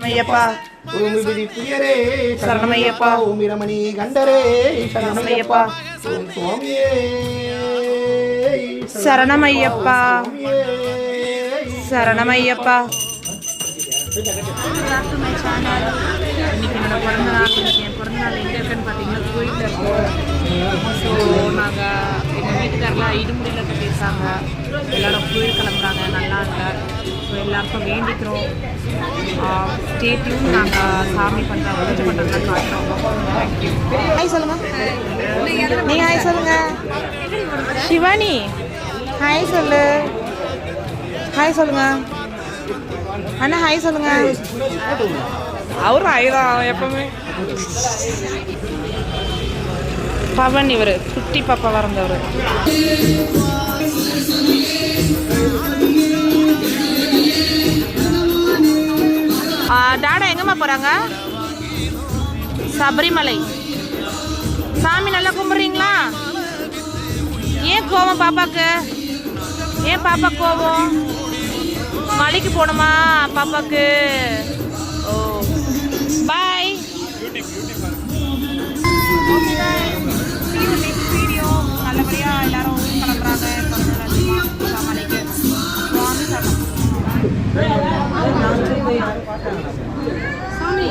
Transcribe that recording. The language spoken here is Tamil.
ஐயப்பா ஓமிபதி புயரே சரணமையப்பா. ஓம் வீரமணி கண்டரே சரணமையப்பா. ஓம் சுவாமியே சரணமையப்பா. சுவாமியே. சரணமையப்பா. இன்னைக்கு என்னோட பிறந்த நாள். இன்னைக்கு என் பிறந்த நாள் எங்கே இருக்குன்னு பார்த்தீங்கன்னா கோயிலில் இருக்கோம். ஸோ நாங்கள் எங்கள் வீட்டுக்காரெலாம் இடுமுடியில் கட்டியிருக்காங்க. எல்லோரும் கோயில் கிளம்புறாங்க. நல்லா இல்லை. ஸோ எல்லாருக்கும் வேண்டிக்கிறோம். ஸ்டேட்யூன் நாங்கள் சாமி பண்ணுறோம், பூஜை பண்ணுறதுலாம் காட்டுறோம். தேங்க்யூ. ஹாய் சொல்லுங்க. நீங்க ஹாய் சொல்லுங்க. சிவானி ஹாய் சொல்லு. ஹாய் சொல்லுங்க. அண்ணா ஹாய் சொல்லுங்க. அவரும் ஹாய் தான் எப்பவுமே. பவன் இவர் குட்டி பாப்பா வரந்தவர். டாடா எங்கம்மா போறாங்க? சபரிமலை. சாமி நல்லா கும்பிட்றீங்களா? ஏன் கோவம் பாப்பாக்கு? ஏன் பாப்பா கோவம்? மலைக்கு போகணுமா பாப்பாக்கு? ஓ பாய். வீடியோ நல்லபடியாக எல்லாரும் கிளம்புறாங்க. மலைக்கு சாமி